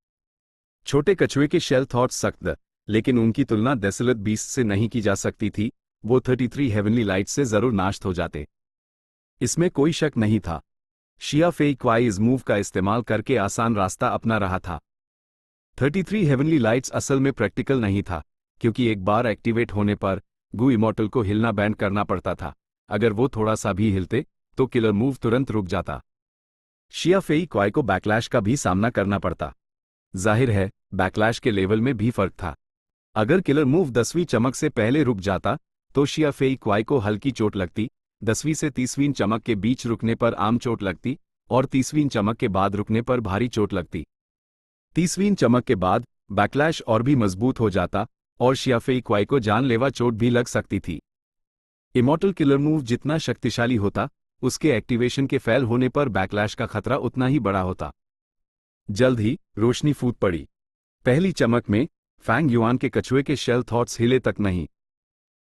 छोटे कछुए के शेल थॉट्स सख्त, लेकिन उनकी तुलना डेसोलेट बीस्ट से नहीं की जा सकती थी। वो 33 हेवनली लाइट से जरूर नष्ट हो जाते, इसमें कोई शक नहीं था। शिया फेई क्वाई इस मूव का इस्तेमाल करके आसान रास्ता अपना रहा था। 33 हेवनली लाइट्स असल में प्रैक्टिकल नहीं था, क्योंकि एक बार एक्टिवेट होने पर गु इमॉर्टल को हिलना बैंड करना पड़ता था। अगर वो थोड़ा सा भी हिलते तो किलर मूव तुरंत रुक जाता। शिया फेई क्वाई को बैकलैश का भी सामना करना पड़ता। जाहिर है, बैकलैश के लेवल में भी फर्क था। अगर किलर मूव 10वीं चमक से पहले रुक जाता तो शिया फेई क्वाई को हल्की चोट लगती, 10वीं से 30वीं चमक के बीच रुकने पर आम चोट लगती और 30वीं चमक के बाद रुकने पर भारी चोट लगती। 30वीं चमक के बाद बैकलैश और भी मजबूत हो जाता और शिया फेई क्वाई को जानलेवा चोट भी लग सकती थी। इमॉर्टल किलर मूव जितना शक्तिशाली होता, उसके एक्टिवेशन के फेल होने पर बैकलैश का खतरा उतना ही बड़ा होता। जल्द ही रोशनी फूट पड़ी। पहली चमक में फैंग युआन के कछुए के शेल थॉट्स हिले तक नहीं।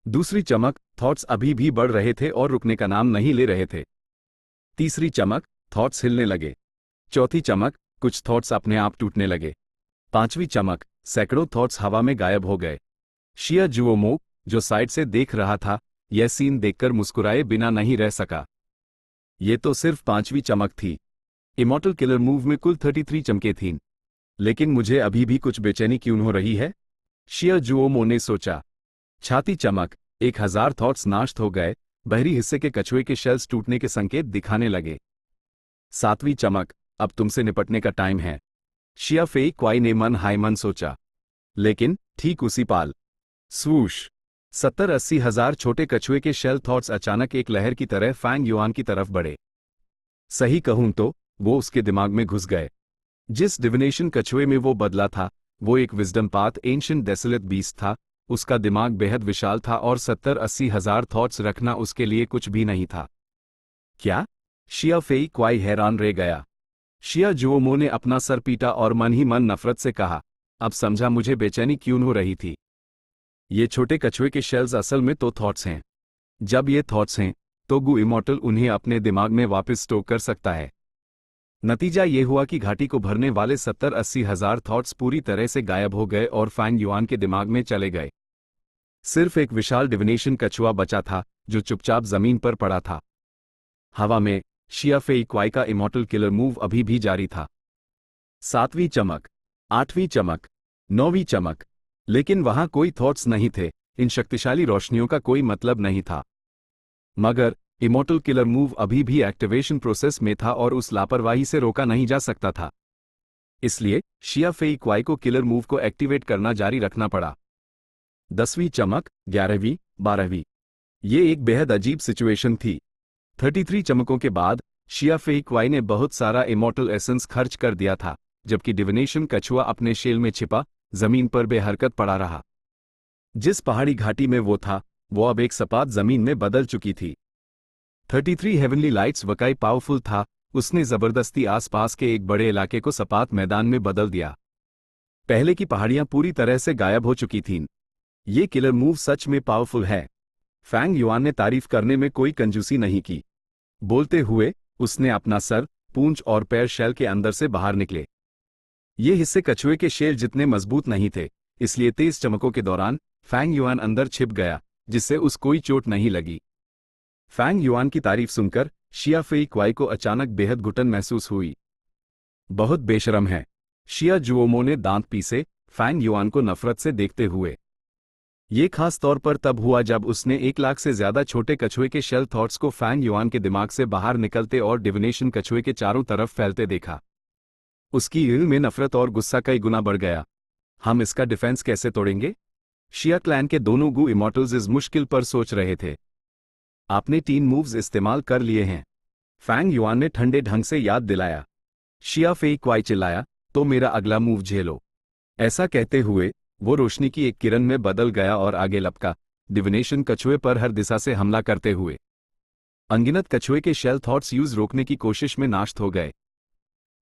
दूसरी चमक थॉट्स अभी भी बढ़ रहे थे और रुकने का नाम नहीं ले रहे थे। तीसरी चमक थॉट्स हिलने लगे। चौथी चमक कुछ थॉट्स अपने आप टूटने लगे। पांचवी चमक सैकड़ों थॉट्स हवा में गायब हो गए। शिया जुओमो, जो साइड से देख रहा था, यह सीन देखकर मुस्कुराए बिना नहीं रह सका। ये तो सिर्फ पांचवी चमक थी। इमॉर्टल किलर मूव में कुल 33 चमकें थीं। लेकिन मुझे अभी भी कुछ बेचैनी क्यों हो रही है? शिया जुओमो ने सोचा। छाती चमक 1000 थॉट्स नाश्त हो गए। बाहरी हिस्से के कछुए के शेल्स टूटने के संकेत दिखाने लगे। सातवीं चमक, अब तुमसे निपटने का टाइम है, शिया फेई क्वाई ने मन हाय मन सोचा। लेकिन ठीक उसी पाल स्वूश 70-80 हजार छोटे कछुए के शेल थॉट्स अचानक एक लहर की तरह फैंग युआन की तरफ बढ़े। सही कहूं तो वो उसके दिमाग में घुस गए। जिस डिविनेशन कछुए में वो बदला था, वो एक wisdom path ancient desolate beast था। उसका दिमाग बेहद विशाल था और 70-80 हजार थॉट्स रखना उसके लिए कुछ भी नहीं था। क्या? शिया फेई क्वाई हैरान रह गया। शिया जुओमो ने अपना सर पीटा और मन ही मन नफरत से कहा, अब समझा मुझे बेचैनी क्यों हो रही थी। ये छोटे कछुए के शेल्स असल में तो थॉट्स हैं। जब ये थॉट्स हैं तो गु इमॉर्टल उन्हें अपने दिमाग में वापस स्टोर कर सकता है। नतीजा ये हुआ कि घाटी को भरने वाले 70-80 हजार थॉट्स पूरी तरह से गायब हो गए और फैंग युआन के दिमाग में चले गए। सिर्फ एक विशाल डिविनेशन कछुआ बचा था जो चुपचाप जमीन पर पड़ा था। हवा में शिया फेई क्वाई का इमॉर्टल किलर मूव अभी भी जारी था। 7वीं चमक, 8वीं चमक, 9वीं चमक, लेकिन वहां कोई थॉट्स नहीं थे। इन शक्तिशाली रोशनियों का कोई मतलब नहीं था। मगर इमॉर्टल किलर मूव अभी भी एक्टिवेशन प्रोसेस में था और उस लापरवाही से रोका नहीं जा सकता था। इसलिए शिया फेई क्वाई को किलर मूव को एक्टिवेट करना जारी रखना पड़ा। 10वीं चमक, 11वीं, 12वीं। ये एक बेहद अजीब सिचुएशन थी। 33 चमकों के बाद शिया फेई क्वाई ने बहुत सारा इमॉर्टल एसेंस खर्च कर दिया था, जबकि डिविनेशन कछुआ अपने शेल में छिपा जमीन पर बेहरकत पड़ा रहा। जिस पहाड़ी घाटी में वो था, वो अब एक सपाट जमीन में बदल चुकी थी। 33 हेवनली लाइट्स वाकई पावरफुल था। उसने जबरदस्ती आसपास के एक बड़े इलाके को सपाट मैदान में बदल दिया। पहले की पहाड़ियां पूरी तरह से गायब हो चुकी थीं। ये किलर मूव सच में पावरफुल है। फैंग युआन ने तारीफ करने में कोई कंजूसी नहीं की। बोलते हुए उसने अपना सर, पूंछ और पैर शेल के अंदर से बाहर निकले। ये हिस्से कछुए के शेल जितने मजबूत नहीं थे, इसलिए तेज चमकों के दौरान फैंग युआन अंदर छिप गया, जिससे उस कोई चोट नहीं लगी। फैंग युआन की तारीफ सुनकर शिया फेई क्वाई को अचानक बेहद घुटन महसूस हुई। बहुत बेशरम है, शिया जुओमो ने दांत पीसे फैंग युआन को नफरत से देखते हुए। ये खास तौर पर तब हुआ जब उसने 1 लाख से ज्यादा छोटे कछुए के शेल थॉट्स को फैंग युआन के दिमाग से बाहर निकलते और डिविनेशन कछुए के चारों तरफ फैलते देखा। उसकी दिल में नफरत और गुस्सा कई गुना बढ़ गया। हम इसका डिफेंस कैसे तोड़ेंगे? शिया क्लैन के दोनों गु इमॉर्टल्स इस मुश्किल पर सोच रहे थे। आपने 3 मूव्स इस्तेमाल कर लिए हैं, फैंग युआन ने ठंडे ढंग से याद दिलाया। शिया फेई क्वाई चिल्लाया, तो मेरा अगला मूव झेलो। ऐसा कहते हुए वो रोशनी की एक किरण में बदल गया और आगे लपका, डिविनेशन कछुए पर हर दिशा से हमला करते हुए। अनगिनत कछुए के शेल थॉट्स यूज रोकने की कोशिश में नाश्त हो गए।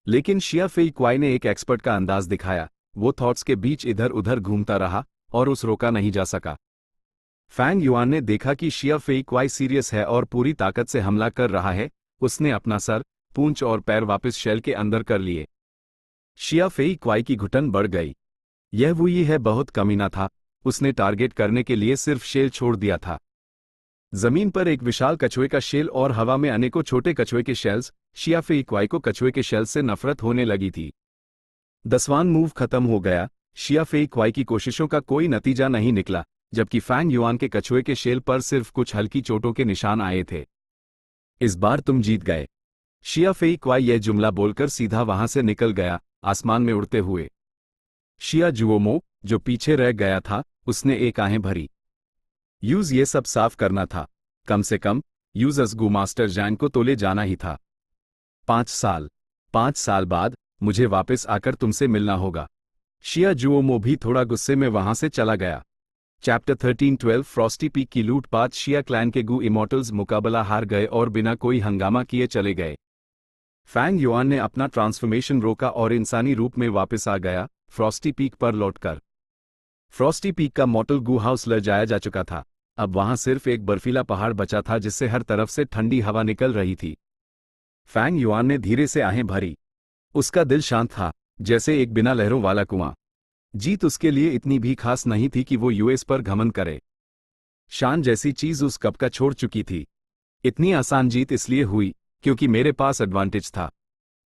लेकिन शिया फेई क्वाई ने एक एक्सपर्ट का अंदाज दिखाया। वो थॉट्स के बीच इधर उधर घूमता रहा और उस रोका नहीं जा सका। फैंग युआन ने देखा कि शिया फेई क्वाई सीरियस है और पूरी ताकत से हमला कर रहा है। उसने अपना सर, पूंछ और पैर वापस शेल के अंदर कर लिए। शिया फेई क्वाई की घुटन बढ़ गई। यह वही है बहुत कमीना था। उसने टारगेट करने के लिए सिर्फ शेल छोड़ दिया था। जमीन पर एक विशाल कछुए का शेल और हवा में अनेकों छोटे कछुए के शेल्स। शिया फेई क्वाई को कछुए के शेल से नफरत होने लगी थी। 10वां मूव खत्म हो गया। शिया फेई क्वाई की कोशिशों का कोई नतीजा नहीं निकला, जबकि फैंग युआन के कछुए के शेल पर सिर्फ कुछ हल्की चोटों के निशान आए थे। इस बार तुम जीत गए, शिया फेई क्वाई यह जुमला बोलकर सीधा वहां से निकल गया, आसमान में उड़ते हुए। शिया जुओमो, जो पीछे रह गया था, उसने एक आहें भरी। यूज ये सब साफ करना था। कम से कम यूज असगू मास्टर जैन को तो ले जाना ही था। 5 साल बाद मुझे वापस आकर तुमसे मिलना होगा। शिया जुओमो भी थोड़ा गुस्से में वहां से चला गया। चैप्टर 13-12 फ्रॉस्टी पीक की लूटपाट। शिया क्लैन के गू इमॉर्टल्स मुकाबला हार गए और बिना कोई हंगामा किए चले गए। फैंग युआन ने अपना ट्रांसफॉर्मेशन रोका और इंसानी रूप में वापस आ गया, फ्रॉस्टी पीक पर लौटकर। फ्रॉस्टी पीक का मॉर्टल गू हाउस ले जाया जा चुका था। अब वहां सिर्फ एक बर्फीला पहाड़ बचा था जिससे हर तरफ से ठंडी हवा निकल रही थी। फैंग युआन ने धीरे से आहें भरी। उसका दिल शांत था, जैसे एक बिना लहरों वाला कुआं। जीत उसके लिए इतनी भी खास नहीं थी कि वो यूएस पर घमंड करे। शान जैसी चीज उस कप का छोड़ चुकी थी। इतनी आसान जीत इसलिए हुई क्योंकि मेरे पास एडवांटेज था।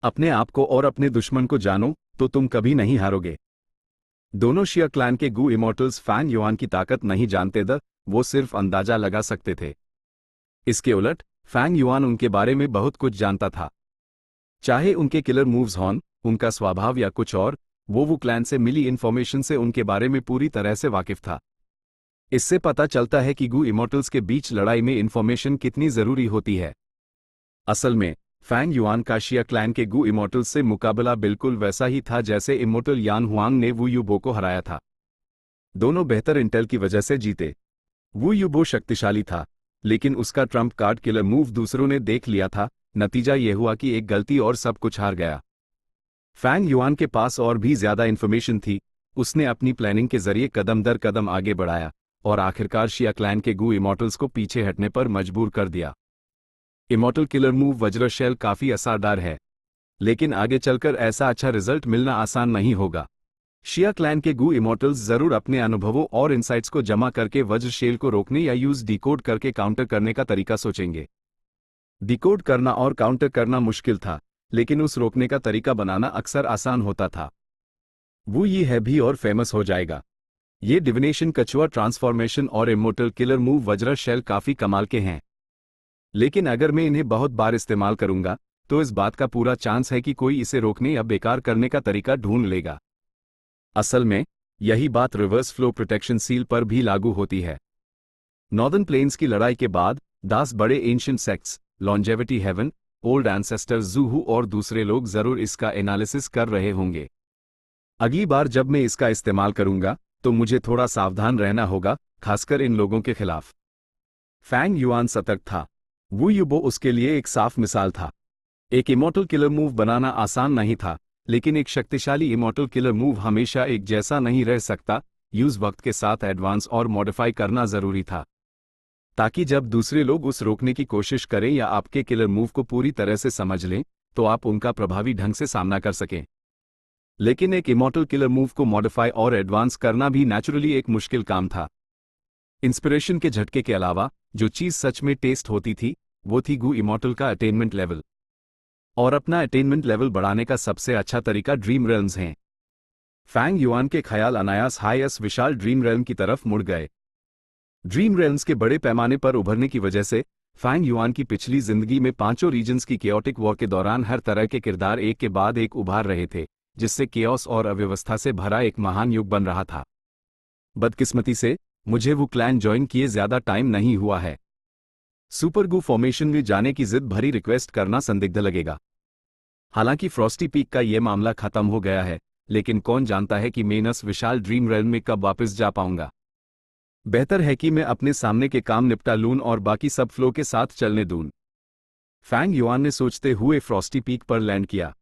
अपने आप को और अपने दुश्मन को जानो तो तुम कभी नहीं हारोगे। दोनों शिया क्लैन के गू इमॉर्टल्स फैंग युआन की ताकत नहीं जानते थे, वो सिर्फ अंदाजा लगा सकते थे। इसके उलट फैंग युआन उनके बारे में बहुत कुछ जानता था। चाहे उनके किलर मूव्स हों, उनका स्वभाव या कुछ और, वो क्लैन से मिली इन्फॉर्मेशन से उनके बारे में पूरी तरह से वाकिफ था। इससे पता चलता है कि गू इमॉर्टल्स के बीच लड़ाई में इन्फॉर्मेशन कितनी जरूरी होती है। असल में फैंग युआन का शिया क्लैन के गू इमॉर्टल्स से मुकाबला बिल्कुल वैसा ही था जैसे इमॉर्टल यान हुआंग ने वू युबो को हराया था। दोनों बेहतर इंटेल की वजह से जीते। वू युबो शक्तिशाली था, लेकिन उसका ट्रम्प कार्ड किलर मूव दूसरों ने देख लिया था। नतीजा यह हुआ कि एक गलती और सब कुछ हार गया। फैंग युआन के पास और भी ज्यादा इंफॉर्मेशन थी। उसने अपनी प्लानिंग के जरिए कदम दर कदम आगे बढ़ाया और आखिरकार शिया क्लैन के गू इमॉर्टल्स को पीछे हटने पर मजबूर कर दिया। इमॉर्टल किलर मूव वज्र शेल काफी असरदार है, लेकिन आगे चलकर ऐसा अच्छा रिजल्ट मिलना आसान नहीं होगा। शिया क्लैन के गू इमॉर्टल्स जरूर अपने अनुभवों और इंसाइट्स को जमा करके वज्र शेल को रोकने या यूज डिकोड करके काउंटर करने का तरीका सोचेंगे। डिकोड करना और काउंटर करना मुश्किल था, लेकिन उस रोकने का तरीका बनाना अक्सर आसान होता था। वो ये है भी और फेमस हो जाएगा। ये डिविनेशन, कछुआ ट्रांसफॉर्मेशन और इमॉर्टल किलर मूव वज्र शेल काफी कमाल के हैं, लेकिन अगर मैं इन्हें बहुत बार इस्तेमाल करूंगा तो इस बात का पूरा चांस है कि कोई इसे रोकने या बेकार करने का तरीका ढूंढ लेगा। असल में यही बात रिवर्स फ्लो प्रोटेक्शन सील पर भी लागू होती है। नॉर्दर्न प्लेन्स की लड़ाई के बाद 10 बड़े ancient sects, longevity heaven, old ancestors, ज़ूहू और दूसरे लोग जरूर इसका एनालिसिस कर रहे होंगे। अगली बार जब मैं इसका इस्तेमाल करूंगा तो मुझे थोड़ा सावधान रहना होगा, खासकर इन लोगों के खिलाफ। फैंग युआन सतर्क था। वू युबो उसके लिए एक साफ मिसाल था। एक इमॉर्टल किलर मूव बनाना आसान नहीं था, लेकिन एक शक्तिशाली इमॉर्टल किलर मूव हमेशा एक जैसा नहीं रह सकता। यूज वक्त के साथ एडवांस और मॉडिफाई करना जरूरी था, ताकि जब दूसरे लोग उस रोकने की कोशिश करें या आपके किलर मूव को पूरी तरह से समझ लें तो आप उनका प्रभावी ढंग से सामना कर सकें। लेकिन एक इमॉर्टल किलर मूव को मॉडिफाई और एडवांस करना भी नेचुरली एक मुश्किल काम था। इंस्पिरेशन के झटके के अलावा जो चीज सच में टेस्ट होती थी वो थी गू इमॉर्टल का अटेनमेंट लेवल। और अपना अटेनमेंट लेवल बढ़ाने का सबसे अच्छा तरीका ड्रीम रेल्म्स हैं। फैंग युआन के ख्याल अनायास हाईएस विशाल ड्रीम रेल्म की तरफ मुड़ गए। ड्रीम रेल्म्स के बड़े पैमाने पर उभरने की वजह से फैंग युआन की पिछली जिंदगी में पांचों रीजन्स की केओटिक वॉर के दौरान हर तरह के किरदार एक के बाद एक उभार रहे थे, जिससे केओस और अव्यवस्था से भरा एक महान युग बन रहा था। बदकिस्मती से मुझे वो क्लैन ज्वाइन किए ज्यादा टाइम नहीं हुआ है। सुपर गू फॉर्मेशन में जाने की जिद भरी रिक्वेस्ट करना संदिग्ध लगेगा। हालांकि फ्रॉस्टी पीक का ये मामला खत्म हो गया है, लेकिन कौन जानता है कि मैं इस विशाल ड्रीम रेल्म में कब वापस जा पाऊंगा। बेहतर है कि मैं अपने सामने के काम निपटा लूं और बाकी सब फ्लो के साथ चलने दूं। फैंग युआन ने सोचते हुए फ्रॉस्टी पीक पर लैंड किया।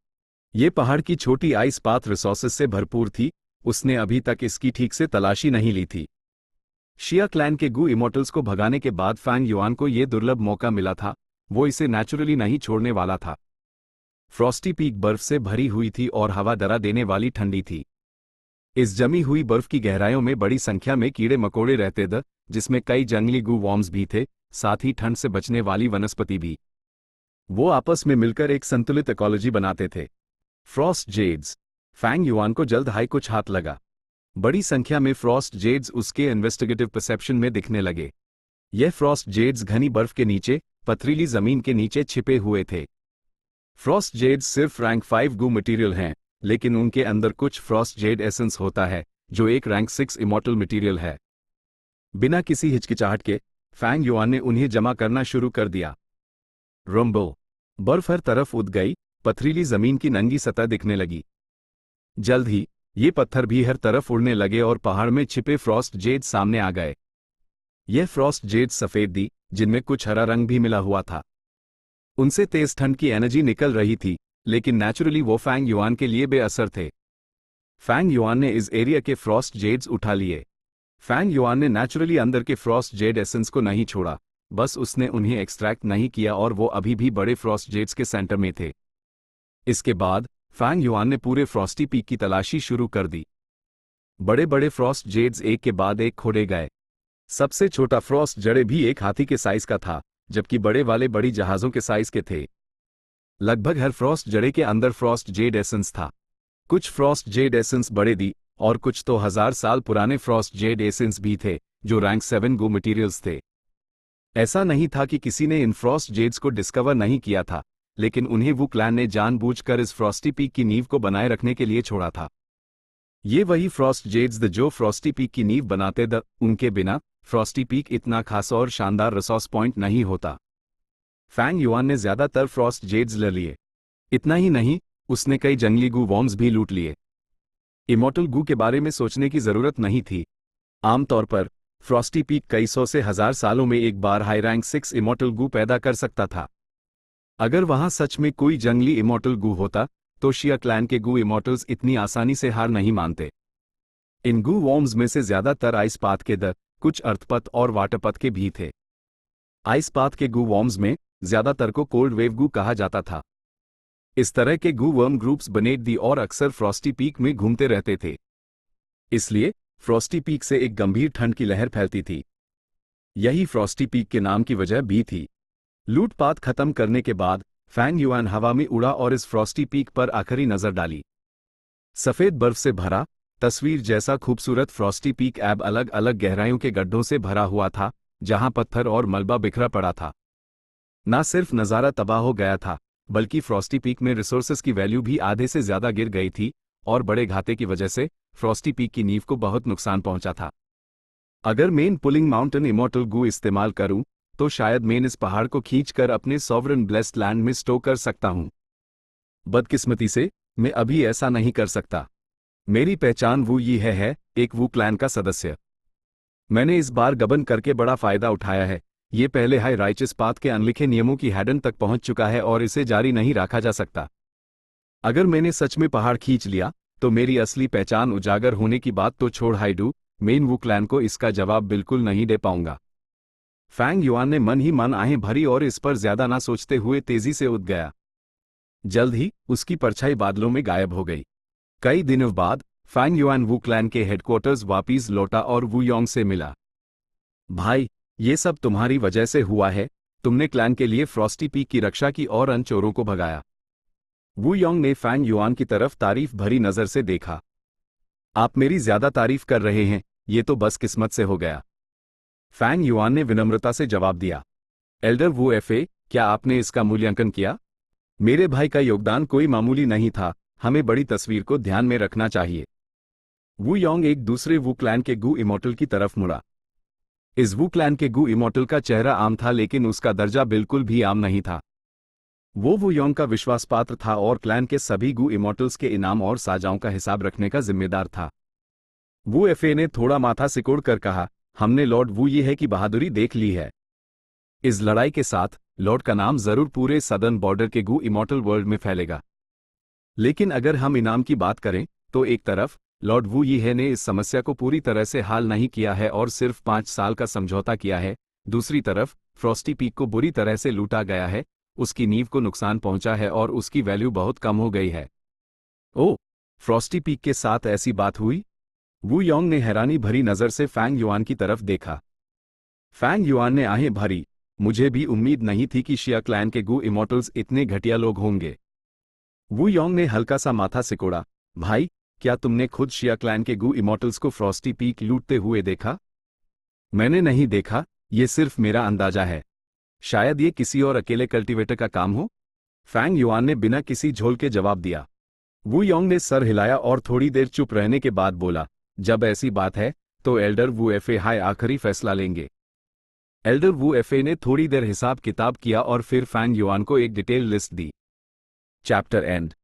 ये पहाड़ की छोटी आइस पाथ रिसोर्सेज से भरपूर थी। उसने अभी तक इसकी ठीक से तलाशी नहीं ली थी। शिया क्लैन के गू इमॉर्टल्स को भगाने के बाद फैंग युआन को यह दुर्लभ मौका मिला था। वो इसे नेचुरली नहीं छोड़ने वाला था। फ्रॉस्टी पीक बर्फ से भरी हुई थी और हवा डरा देने वाली ठंडी थी। इस जमी हुई बर्फ की गहराइयों में बड़ी संख्या में कीड़े मकोड़े रहते थे, जिसमें कई जंगली गू वॉर्म्स भी थे, साथ ही ठंड से बचने वाली वनस्पति भी। वो आपस में मिलकर एक संतुलित इकोलॉजी बनाते थे। Frost Jades. फैंग युआन को जल्द हाई कुछ हाथ लगा। बड़ी संख्या में फ्रॉस्ट जेड्स उसके इन्वेस्टिगेटिव परसेप्शन में दिखने लगे। यह फ्रॉस्ट जेड्स घनी बर्फ के नीचे, पथरीली जमीन के नीचे छिपे हुए थे। फ्रॉस्ट जेड्स सिर्फ रैंक 5 गू मटेरियल हैं, लेकिन उनके अंदर कुछ फ्रॉस्ट जेड एसेंस होता है जो एक रैंक 6 इमॉर्टल मटेरियल है। बिना किसी हिचकिचाहट के फैंग युआन ने उन्हें जमा करना शुरू कर दिया। रंबो, बर्फ हर तरफ उड़ गई, पथरीली जमीन की नंगी सतह दिखने लगी। जल्द ही ये पत्थर भी हर तरफ उड़ने लगे और पहाड़ में छिपे फ्रॉस्ट जेड सामने आ गए। यह फ्रॉस्ट जेड सफेद थी, जिनमें कुछ हरा रंग भी मिला हुआ था। उनसे तेज ठंड की एनर्जी निकल रही थी, लेकिन नेचुरली वो फैंग युआन के लिए बेअसर थे। फैंग युआन ने इस एरिया के फ्रॉस्ट जेड्स उठा लिए। फैंग युआन ने नेचुरली अंदर के फ्रॉस्ट जेड एसेंस को नहीं छोड़ा, बस उसने उन्हें एक्सट्रैक्ट नहीं किया और वो अभी भी बड़े फ्रॉस्ट जेड्स के सेंटर में थे। इसके बाद फैंग युआन ने पूरे फ्रॉस्टी पीक की तलाशी शुरू कर दी। बड़े बड़े फ्रॉस्ट जेड्स एक के बाद एक खोदे गए। सबसे छोटा फ्रॉस्ट जड़े भी एक हाथी के साइज का था, जबकि बड़े वाले बड़ी जहाजों के साइज के थे। लगभग हर फ्रॉस्ट जड़े के अंदर फ्रॉस्ट जेड एसेंस था। कुछ फ्रॉस्ट जेड एसेंस बड़े दी और कुछ तो 1000 साल पुराने फ्रॉस्ट जेड एसेंस भी थे जो रैंक 7 गो मटेरियल्स थे। ऐसा नहीं था कि किसी ने इन फ्रॉस्ट जेड्स को डिस्कवर नहीं किया था, लेकिन उन्हें वू क्लैन ने जानबूझकर इस फ्रॉस्टी पीक की नींव को बनाए रखने के लिए छोड़ा था। ये वही फ्रॉस्ट जेड्स द जो फ्रॉस्टी पीक की नींव बनाते द, उनके बिना फ्रॉस्टी पीक इतना खास और शानदार रिसोर्स पॉइंट नहीं होता। फैंग युआन ने ज्यादातर फ्रॉस्ट जेड्स ले लिए। इतना ही नहीं, उसने कई जंगली गू वॉर्म्स भी लूट लिए। इमॉर्टल गू के बारे में सोचने की जरूरत नहीं थी। आमतौर पर फ्रॉस्टी पीक कई 100 से 1000 सालों में एक बार हाई रैंक 6 इमॉर्टल गू पैदा कर सकता था। अगर वहां सच में कोई जंगली इमॉर्टल गू होता तो शिया क्लैन के गू इमॉर्टल्स इतनी आसानी से हार नहीं मानते। इन गू वॉर्म्स में से ज्यादातर आइस पाथ के द, कुछ अर्थपथ और वाटरपथ के भी थे। आइस पाथ के गू वॉर्म्स में ज्यादातर को कोल्ड वेव गू कहा जाता था। इस तरह के गू वर्म ग्रुप्स बनेट दी और अक्सर फ्रॉस्टी पीक में घूमते रहते थे। इसलिए फ्रॉस्टी पीक से एक गंभीर ठंड की लहर फैलती थी। यही फ्रॉस्टी पीक के नाम की वजह भी थी। लूटपाट खत्म करने के बाद फैंग युआन हवा में उड़ा और इस फ्रॉस्टी पीक पर आखिरी नजर डाली। सफेद बर्फ से भरा तस्वीर जैसा खूबसूरत फ्रॉस्टी पीक अब अलग अलग गहराइयों के गड्ढों से भरा हुआ था, जहां पत्थर और मलबा बिखरा पड़ा था। न सिर्फ नज़ारा तबाह हो गया था, बल्कि फ्रॉस्टी पीक में रिसोर्सेज की वैल्यू भी आधे से ज्यादा गिर गई थी और बड़े घाते की वजह से फ्रॉस्टी पीक की नींव को बहुत नुकसान पहुंचा था। अगर मेन पुलिंग माउंटेन इमॉर्टल गू इस्तेमाल करूं तो शायद मैं इस पहाड़ को खींचकर अपने सॉवरन ब्लेस्ड लैंड में स्टोर कर सकता हूं। बदकिस्मती से मैं अभी ऐसा नहीं कर सकता। मेरी पहचान वू यी है, एक वू क्लैन का सदस्य। मैंने इस बार गबन करके बड़ा फायदा उठाया है। ये पहले हाई राइचस पाथ के अनलिखे नियमों की हैडन तक पहुंच चुका है और इसे जारी नहीं रखा जा सकता। अगर मैंने सच में पहाड़ खींच लिया तो मेरी असली पहचान उजागर होने की बात तो छोड़ हाइडू, मेन वू क्लैन को इसका जवाब बिल्कुल नहीं दे पाऊंगा। फैंग युआन ने मन ही मन आहें भरी और इस पर ज्यादा ना सोचते हुए तेजी से उठ गया। जल्द ही उसकी परछाई बादलों में गायब हो गई। कई दिनों बाद फैंग युआन वू क्लैन के हेडक्वार्टर्स वापिस लौटा और वू योंग से मिला। भाई, ये सब तुम्हारी वजह से हुआ है। तुमने क्लैन के लिए फ्रॉस्टी पीक की रक्षा की और अन चोरों को भगाया। वू योंग ने फैंग युआन की तरफ तारीफ भरी नजर से देखा। आप मेरी ज्यादा तारीफ कर रहे हैं, ये तो बस किस्मत से हो गया। फैंग युआन ने विनम्रता से जवाब दिया। एल्डर वू एफए, क्या आपने इसका मूल्यांकन किया? मेरे भाई का योगदान कोई मामूली नहीं था, हमें बड़ी तस्वीर को ध्यान में रखना चाहिए। वू योंग एक दूसरे वू क्लैन के गू इमॉर्टल की तरफ मुड़ा। इस वू क्लैन के गू इमॉर्टल का चेहरा आम था, लेकिन उसका दर्जा बिल्कुल भी आम नहीं था। वो वू योंग का विश्वासपात्र था और क्लैन के सभी गू इमॉर्टल्स के इनाम और साजाओं का हिसाब रखने का जिम्मेदार था। वू एफए ने थोड़ा माथा सिकोड़ कर कहा, हमने लॉर्ड वू ये है की बहादुरी देख ली है। इस लड़ाई के साथ लॉर्ड का नाम जरूर पूरे सदर्न बॉर्डर के गू इमॉर्टल वर्ल्ड में फैलेगा। लेकिन अगर हम इनाम की बात करें तो एक तरफ लॉर्ड वू यी ने इस समस्या को पूरी तरह से हल नहीं किया है और सिर्फ 5 साल का समझौता किया है। दूसरी तरफ फ्रॉस्टी पीक को बुरी तरह से लूटा गया है, उसकी नींव को नुकसान पहुंचा है और उसकी वैल्यू बहुत कम हो गई है। ओह, फ्रॉस्टी पीक के साथ ऐसी बात हुई? वू योंग ने हैरानी भरी नजर से फैंग युआन की तरफ देखा। फैंग युआन ने आहें भरी, मुझे भी उम्मीद नहीं थी कि शिया क्लैन के गू इमॉर्टल्स इतने घटिया लोग होंगे। वू योंग ने हल्का सा माथा सिकोड़ा। भाई, क्या तुमने खुद शिया क्लैन के गू इमॉर्टल्स को फ्रॉस्टी पीक लूटते हुए देखा? मैंने नहीं देखा, ये सिर्फ मेरा अंदाजा है। शायद ये किसी और अकेले कल्टीवेटर का काम हो। फैंग युआन ने बिना किसी झोल के जवाब दिया। वू योंग ने सर हिलाया और थोड़ी देर चुप रहने के बाद बोला, जब ऐसी बात है तो एल्डर वू एफए हाय आखिरी फैसला लेंगे। एल्डर वू एफए ने थोड़ी देर हिसाब किताब किया और फिर फैंग युआन को एक detail list the. Chapter and.